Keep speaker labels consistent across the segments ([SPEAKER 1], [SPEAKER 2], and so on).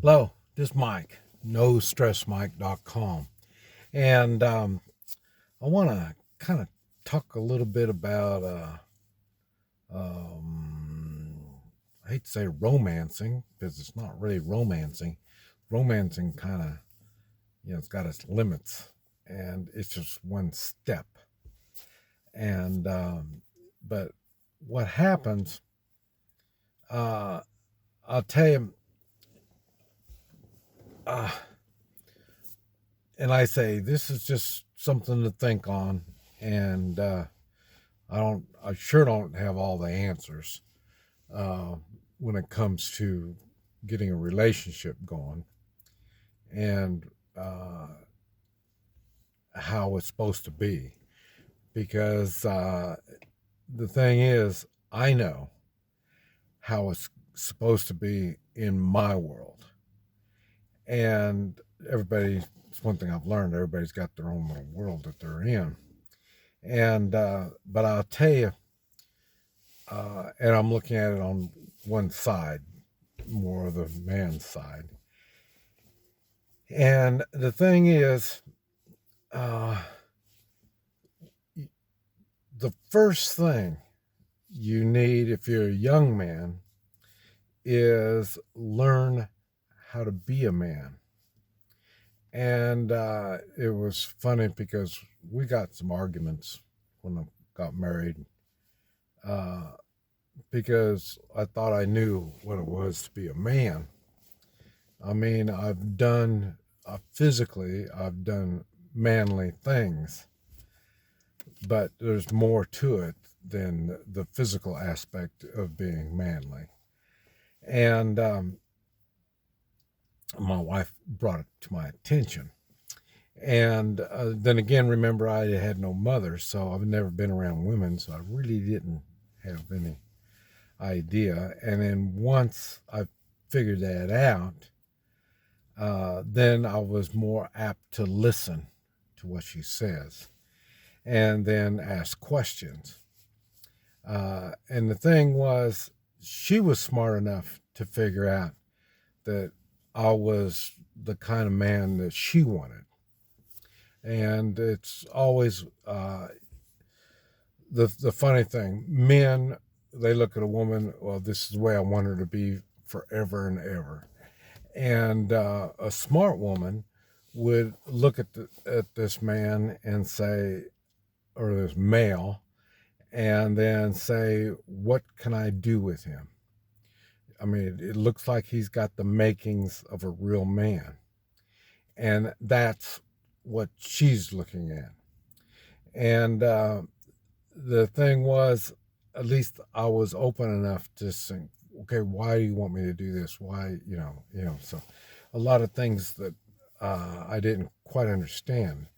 [SPEAKER 1] Hello, this is Mike, NoStressMike.com. And I want to kind of talk a little bit about, um, I hate to say romancing, because it's not really romancing. Romancing kind of, it's got its limits, and it's just one step. And, but what happens, uh, I'll tell you, uh, and I say, this is just something to think on. And, I sure don't have all the answers uh, when it comes to getting a relationship going and how it's supposed to be. Because the thing is, I know how it's supposed to be in my world. And it's one thing I've learned, everybody's got their own little world that they're in. And, but I'll tell you, and I'm looking at it on one side, more of the man's side. And the thing is, uh, the first thing you need if you're a young man is learn how to be a man. And it was funny because we got some arguments when I got married uh, because I thought I knew what it was to be a man. I mean, I've done manly things, but there's more to it than the physical aspect of being manly. And my wife brought it to my attention. And then again, remember, I had no mother, so I've never been around women, so I really didn't have any idea. And then once I figured that out, then I was more apt to listen to what she says and then ask questions. And the thing was, she was smart enough to figure out that I was the kind of man that she wanted. And it's always the funny thing. Men, they look at a woman, well, this is the way I want her to be forever and ever. And a smart woman would look at this man and say, or this male, and then say, what can I do with him? I mean, it looks like he's got the makings of a real man. And that's what she's looking at. And the thing was, at least I was open enough to think, okay, why do you want me to do this? Why, so a lot of things that I didn't quite understand.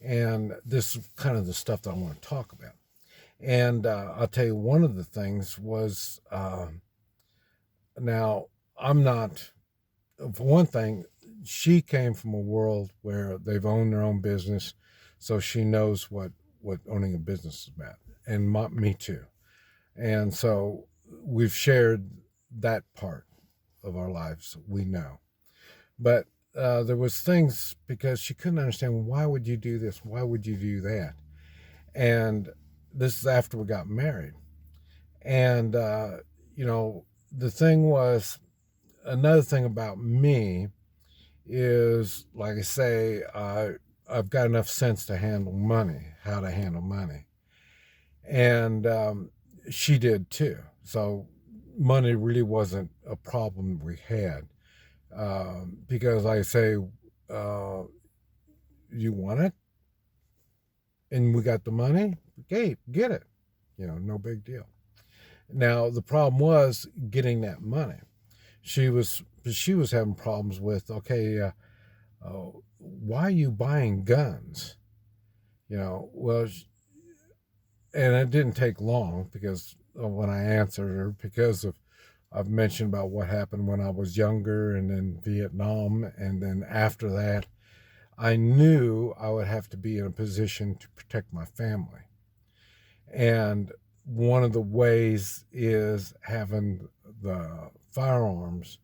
[SPEAKER 1] And this is kind of the stuff that I want to talk about. And I'll tell you, one of the things was now, I'm not, for one thing, she came from a world where they've owned their own business, so she knows what owning a business is about, and me too. And so we've shared that part of our lives. We know, but there was things because she couldn't understand, why would you do this? Why would you do that? And this is after we got married. And the thing was, another thing about me is, like I say, I've got enough sense to handle money, how to handle money. And she did too. So money really wasn't a problem we had. Because, like I say, uh, you want it and we got the money, okay, get it. No big deal. Now, the problem was getting that money. She was having problems with, okay, why are you buying guns? Well, and it didn't take long because when I answered her, because of I've mentioned about what happened when I was younger and in Vietnam, and then after that, I knew I would have to be in a position to protect my family. And one of the ways is having the firearms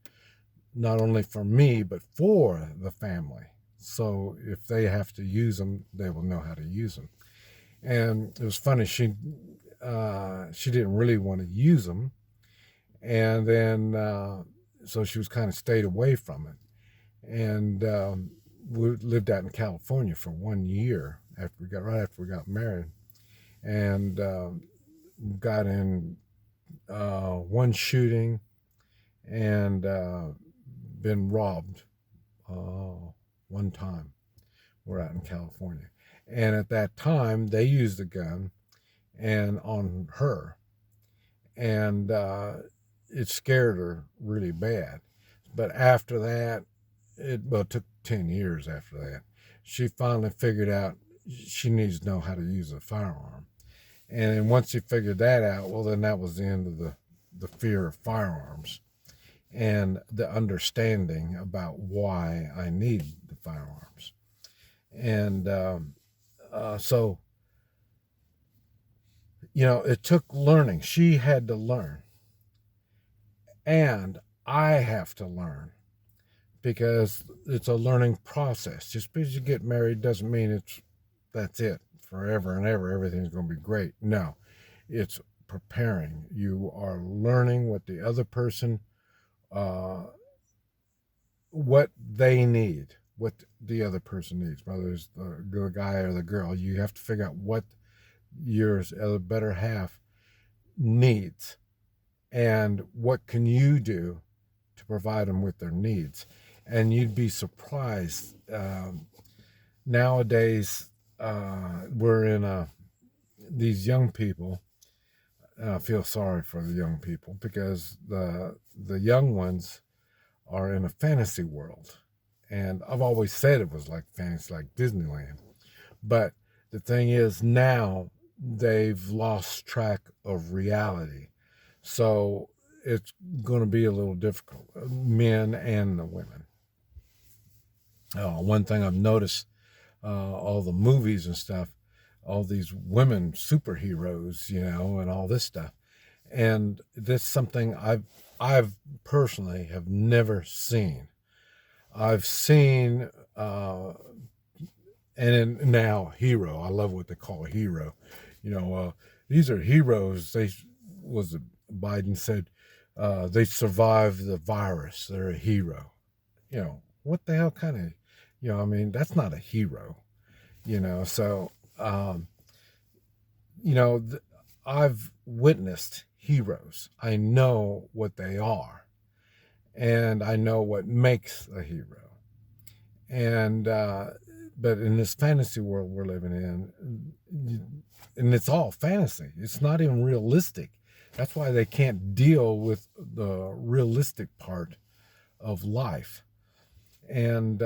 [SPEAKER 1] not only for me, but for the family. So if they have to use them, they will know how to use them. And it was funny. She didn't really want to use them, and then so she was kind of stayed away from it. And we lived out in California for 1 year after we got right after we got married, and got in one shooting and been robbed one time. We're out in California, and at that time they used a gun and on her, and it scared her really bad. But after that, it took 10 years after that. She finally figured out she needs to know how to use a firearm, and then once she figured that out, well, then that was the end of the fear of firearms and the understanding about why I need the firearms. And so, it took learning. She had to learn, and I have to learn because it's a learning process. Just because you get married doesn't mean that's it forever and ever. Everything's going to be great. No, it's preparing. You are learning what the other person, what they need, what the other person needs, whether it's the guy or the girl. You have to figure out what your better half needs and what can you do to provide them with their needs. And you'd be surprised. Nowadays, we're in these young people. I feel sorry for the young people because the young ones are in a fantasy world. And I've always said it was like fantasy, like Disneyland. But the thing is, now they've lost track of reality. So it's going to be a little difficult, men and the women. One thing I've noticed, all the movies and stuff, all these women superheroes, and all this stuff. And this is something I've personally have never seen. I've seen, and now hero. I love what they call a hero. These are heroes. Biden said they survived the virus. They're a hero. What the hell kind of, that's not a hero. So, I've witnessed heroes. I know what they are, and I know what makes a hero. And but in this fantasy world we're living in, and it's all fantasy. It's not even realistic. That's why they can't deal with the realistic part of life. And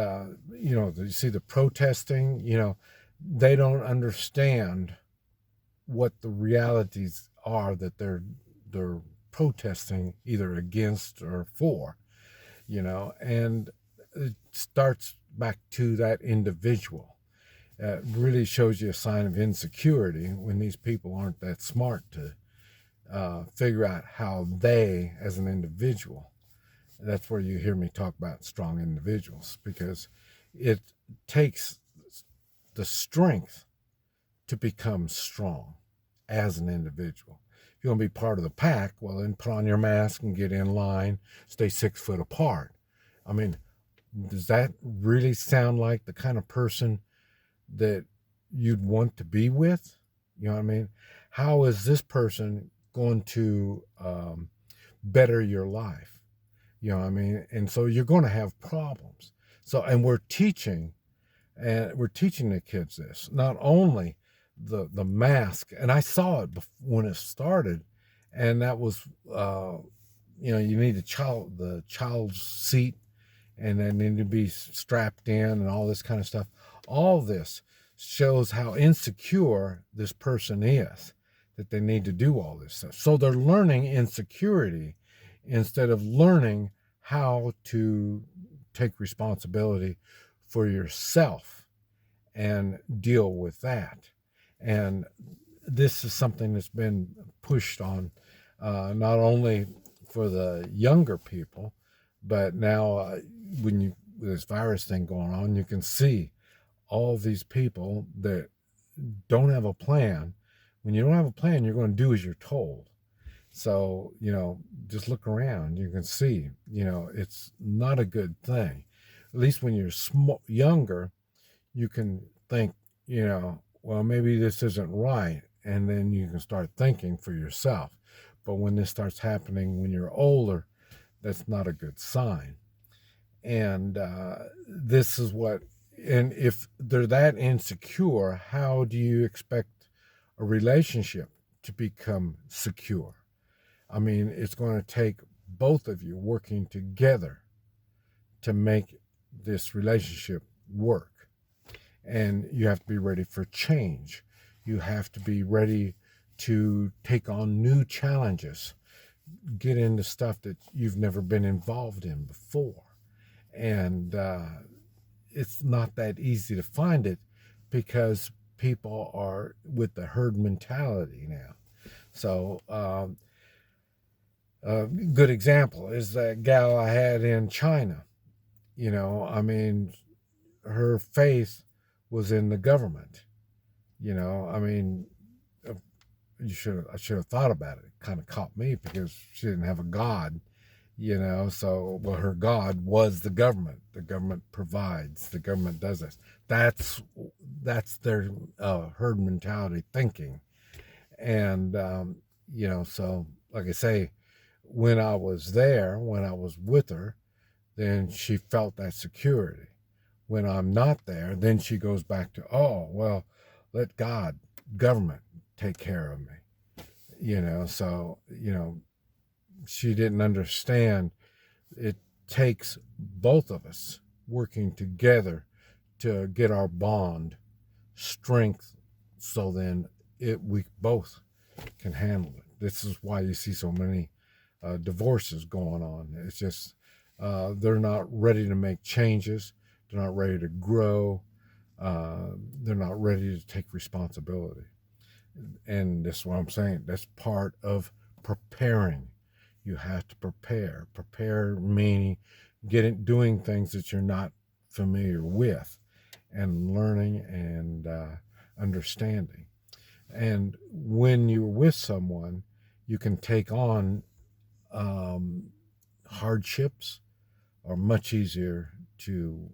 [SPEAKER 1] you see the protesting. They don't understand what the realities are that they're protesting either against or for. And it starts back to that individual. It really shows you a sign of insecurity when these people aren't that smart to figure out how they, as an individual, that's where you hear me talk about strong individuals, because it takes the strength to become strong as an individual. If you want to be part of the pack, well, then put on your mask and get in line, stay 6 foot apart. I mean, does that really sound like the kind of person that you'd want to be with? You know what I mean? How is this person going to better your life? You know what I mean? And so you're going to have problems. So, and we're teaching the kids this, not only the mask, and I saw it when it started, and that was, you need the child's seat, and they need to be strapped in and all this kind of stuff. All this shows how insecure this person is, that they need to do all this stuff. So they're learning insecurity instead of learning how to take responsibility for yourself and deal with that. And this is something that's been pushed on, not only for the younger people, But now, when you with this virus thing going on, you can see all these people that don't have a plan. When you don't have a plan, you're going to do as you're told. So, just look around. You can see, it's not a good thing. At least when you're younger, you can think, well, maybe this isn't right. And then you can start thinking for yourself. But when this starts happening when you're older, that's not a good sign. And this is what, and if they're that insecure, how do you expect a relationship to become secure? I mean, it's going to take both of you working together to make this relationship work. And you have to be ready for change. You have to be ready to take on new challenges, get into stuff that you've never been involved in before. And it's not that easy to find it because people are with the herd mentality now. So, a good example is that gal I had in China. I mean, her faith was in the government. I mean, I should have thought about it. It kind of caught me because she didn't have a god. So, well, her god was the government. The government provides. The government does this. That's their herd mentality thinking. And so like I say, when I was with her, then she felt that security. When I'm not there, then she goes back to, oh, well, let government take care of me. So, she didn't understand it takes both of us working together to get our bond strength, so then we both can handle it. This is why you see so many divorces going on. It's just they're not ready to make changes. They're not ready to grow. They're not ready to take responsibility. And that's what I'm saying. That's part of preparing. You have to prepare. Prepare meaning doing things that you're not familiar with, and learning and understanding. And when you're with someone, you can take on hardships are much easier to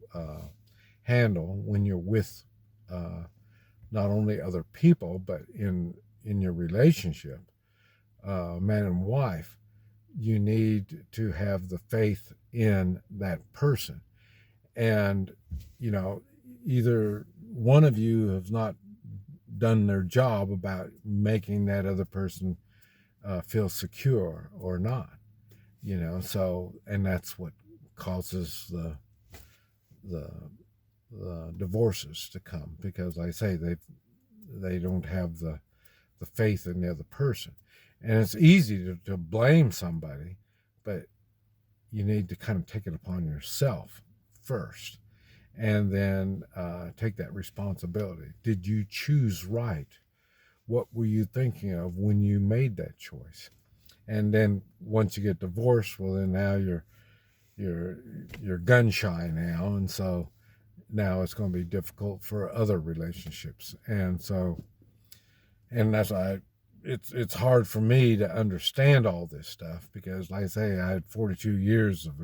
[SPEAKER 1] handle when you're with not only other people, but in your relationship, man and wife. You need to have the faith in that person. And, either one of you has not done their job about making that other person feel secure or not, so, and that's what causes the divorces to come, because like I say, they don't have the faith in the other person. And it's easy to blame somebody, but you need to kind of take it upon yourself first, and then take that responsibility. Did you choose right? What were you thinking of when you made that choice? And then once you get divorced, well, then now you're gun shy now, and so now it's going to be difficult for other relationships. And so, and that's why it's hard for me to understand all this stuff, because like I say, I had 42 years of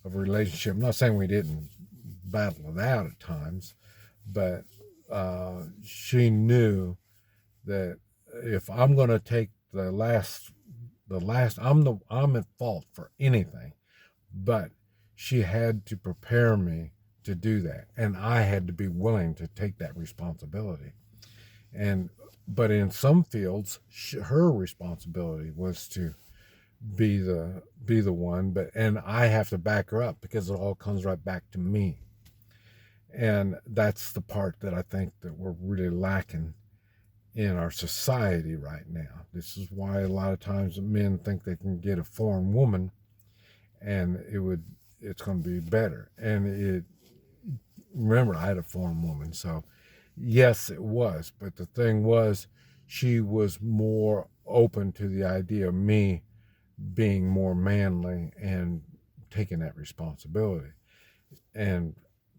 [SPEAKER 1] a relationship. I'm not saying we didn't battle it out at times, but she knew that if I'm going to take the last I'm at fault for anything, but she had to prepare me to do that, and I had to be willing to take that responsibility. But in some fields, her responsibility was to be the one, and I have to back her up, because it all comes right back to me. And that's the part that I think that we're really lacking in our society right now. This is why a lot of times men think they can get a foreign woman and it's going to be better. And remember, I had a foreign woman, so yes, it was. But the thing was, she was more open to the idea of me being more manly and taking that responsibility. And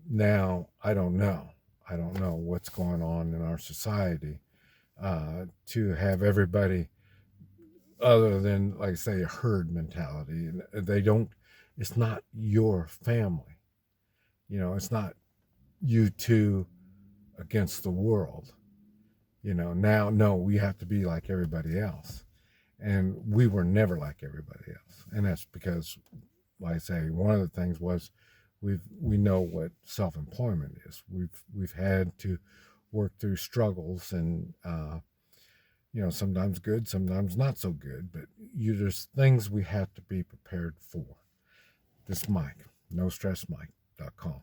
[SPEAKER 1] now I don't know. I don't know what's going on in our society to have everybody, other than, like, say, a herd mentality. And they don't, it's not your family. It's not you two against the world. Now, no, we have to be like everybody else. And we were never like everybody else. And that's because, like I say, one of the things was we know what self-employment is. We've had to work through struggles, and sometimes good, sometimes not so good, but there's things we have to be prepared for. This Mike, NoStressMike.com.